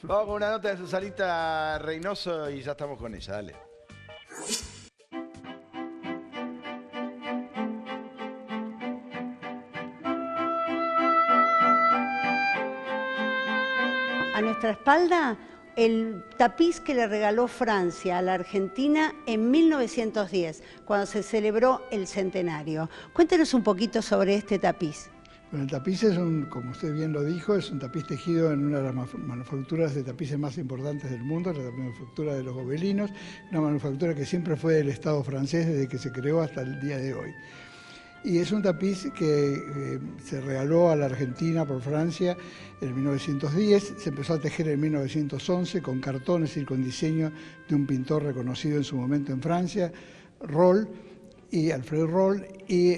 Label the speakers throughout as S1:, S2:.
S1: Vamos con una nota de Susanita Reynoso y ya estamos con ella, dale.
S2: A nuestra espalda, el tapiz que le regaló Francia a la Argentina en 1910, cuando se celebró el centenario. Cuéntenos un poquito sobre este tapiz.
S3: Bueno, el tapiz es como usted bien lo dijo, es un tapiz tejido en una de las manufacturas de tapices más importantes del mundo, la manufactura de los Gobelinos, una manufactura que siempre fue del Estado francés desde que se creó hasta el día de hoy. Y es un tapiz que se regaló a la Argentina por Francia en 1910, se empezó a tejer en 1911 con cartón, es decir, con diseño de un pintor reconocido en su momento en Francia, Alfred Roll, y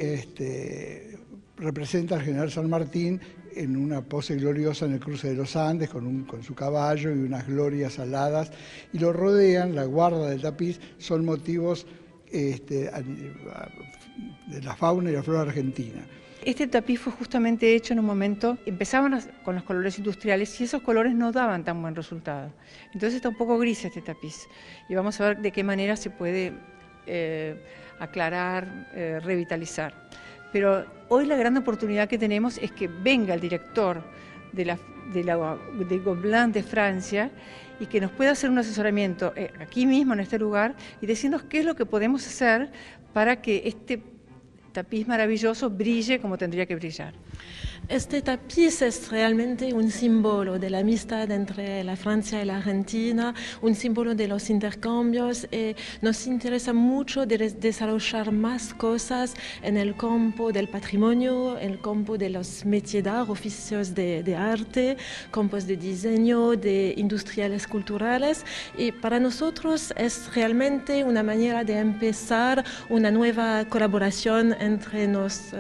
S3: representa al general San Martín en una pose gloriosa en el cruce de los Andes con su caballo y unas glorias aladas, y lo rodean, la guarda del tapiz, son motivos de la fauna y la flora argentina.
S4: Este tapiz fue justamente hecho en un momento, empezaban con los colores industriales y esos colores no daban tan buen resultado. Entonces está un poco gris este tapiz y vamos a ver de qué manera se puede aclarar, revitalizar. Pero hoy la gran oportunidad que tenemos es que venga el director de Gobelins de Francia y que nos pueda hacer un asesoramiento aquí mismo en este lugar y decirnos qué es lo que podemos hacer para que este tapiz maravilloso brille como tendría que brillar.
S5: Este tapiz es realmente un símbolo de la amistad entre la Francia y la Argentina, un símbolo de los intercambios. Nos interesa mucho desarrollar más cosas en el campo del patrimonio, en el campo de los métiers d'art, oficios de arte, campos de diseño, de industriales culturales. Y para nosotros es realmente una manera de empezar una nueva colaboración entre los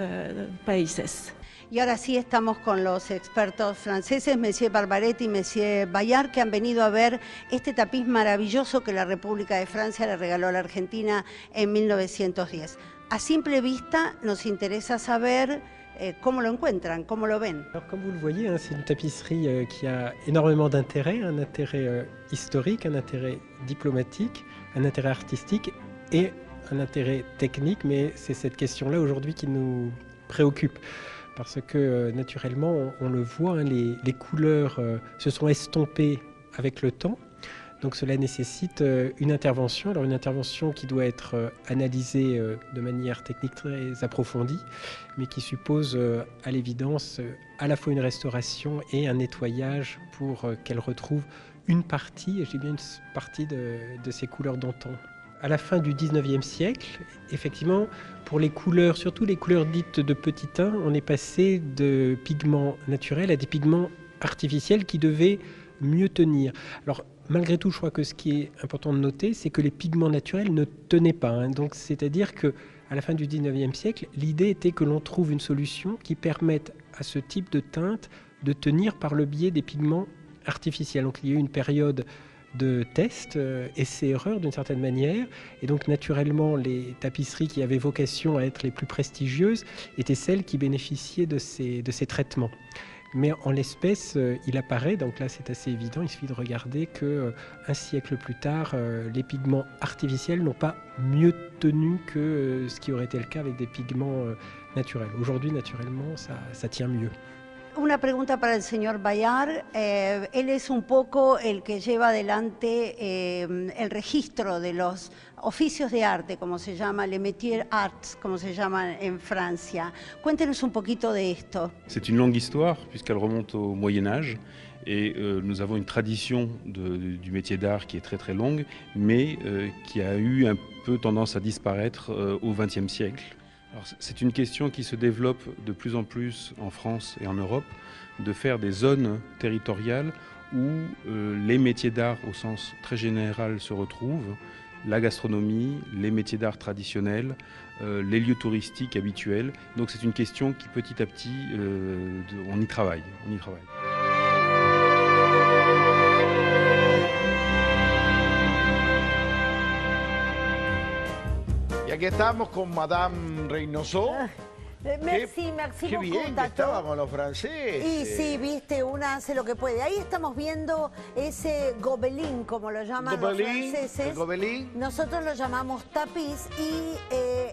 S5: países.
S2: Y ahora sí estamos con los expertos franceses, Monsieur Barbaret y Monsieur Bayard, que han venido a ver este tapiz maravilloso que la República de Francia le regaló a la Argentina en 1910. A simple vista nos interesa saber cómo lo encuentran, cómo lo ven.
S6: Alors, comme vous le voyez, c'est une tapisserie qui a énormément d'intérêt, un intérêt historique, un intérêt diplomatique, un intérêt artistique et un intérêt technique, mais c'est cette question-là aujourd'hui qui nous préoccupe. Parce que naturellement, on le voit, hein, les couleurs se sont estompées avec le temps. Donc cela nécessite une intervention, alors une intervention qui doit être analysée de manière technique très approfondie, mais qui suppose à l'évidence à la fois une restauration et un nettoyage pour qu'elle retrouve une partie, et je dis bien une partie de ces couleurs d'antan. À la fin du 19e siècle, effectivement, pour les couleurs, surtout les couleurs dites de petit teint, on est passé de pigments naturels à des pigments artificiels qui devaient mieux tenir. Alors, malgré tout, je crois que ce qui est important de noter, c'est que les pigments naturels ne tenaient pas. Hein. Donc, c'est-à-dire qu'à la fin du 19e siècle, l'idée était que l'on trouve une solution qui permette à ce type de teinte de tenir par le biais des pigments artificiels. Donc, il y a eu une période de tests, essais-erreurs d'une certaine manière, et donc naturellement les tapisseries qui avaient vocation à être les plus prestigieuses étaient celles qui bénéficiaient de ces traitements. Mais en l'espèce, il apparaît, donc là c'est assez évident, il suffit de regarder qu'un siècle plus tard, les pigments artificiels n'ont pas mieux tenu que ce qui aurait été le cas avec des pigments naturels. Aujourd'hui, naturellement, ça tient mieux.
S2: Una pregunta para el señor Bayard. Él es un poco el que lleva adelante el registro de los oficios de arte, como se llama, les métiers arts, como se llaman en Francia. Cuéntenos un poquito de esto.
S7: C'est une longue histoire puisqu'elle remonte au Moyen-Âge et nous avons une tradition du métier d'art qui est très très longue, mais qui a eu un peu tendance à disparaître au XXe siècle. Alors, c'est une question qui se développe de plus en plus en France et en Europe, de faire des zones territoriales où les métiers d'art au sens très général se retrouvent, la gastronomie, les métiers d'art traditionnels, les lieux touristiques habituels. Donc c'est une question qui petit à petit, on y travaille.
S1: Y aquí estamos con Madame Reynoso.
S8: Merci
S1: Qué
S8: beaucoup,
S1: bien que
S8: Tato.
S1: estaba con los franceses.
S8: Y sí, viste, una hace lo que puede. Ahí estamos viendo ese gobelín, como lo llaman los franceses.
S1: El gobelín.
S8: Nosotros lo llamamos tapiz y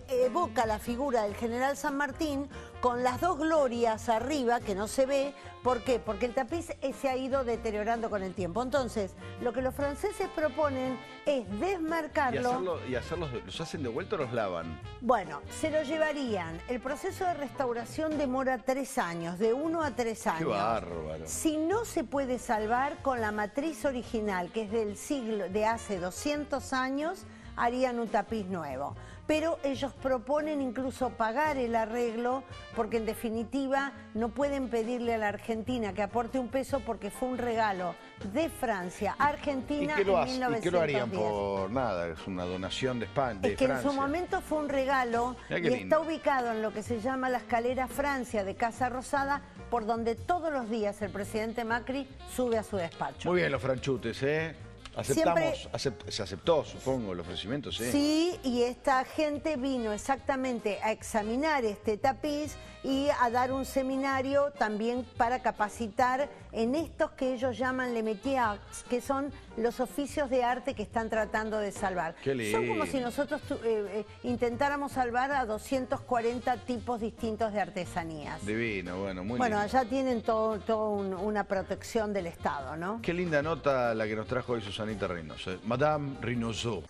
S8: evoca la figura del general San Martín con las dos glorias arriba, que no se ve. ¿Por qué? Porque el tapiz se ha ido deteriorando con el tiempo. Entonces, lo que los franceses proponen es desmarcarlo.
S1: ¿Los hacen de vuelta o los lavan?
S8: Bueno, se lo llevarían. El proceso de restauración demora 3 años, de 1 a 3 años.
S1: Qué bárbaro.
S8: Si no se puede salvar con la matriz original, que es del siglo de hace 200 años, harían un tapiz nuevo. Pero ellos proponen incluso pagar el arreglo, porque en definitiva no pueden pedirle a la Argentina que aporte un peso porque fue un regalo de Francia a Argentina en 1910.
S1: ¿Y qué lo harían por nada? Es una donación de España, de
S8: Es que
S1: Francia.
S8: en su momento fue un regalo
S1: Mirá qué
S8: y
S1: lindo.
S8: está ubicado en lo que se llama la escalera Francia de Casa Rosada, por donde todos los días el presidente Macri sube a su despacho.
S1: Muy bien los franchutes, ¿eh? Aceptamos, se aceptó, supongo, el ofrecimiento, sí.
S8: Sí, y esta gente vino exactamente a examinar este tapiz y a dar un seminario también para capacitar en estos que ellos llaman les métiers arts, que son los oficios de arte que están tratando de salvar.
S1: Qué lindo.
S8: Son como si nosotros intentáramos salvar a 240 tipos distintos de artesanías.
S1: Divino, bueno, muy
S8: Bueno,
S1: lindo.
S8: allá tienen todo una protección del Estado, ¿no?
S1: Qué linda nota la que nos trajo hoy Susanita Reynoso. Madame Reynoso.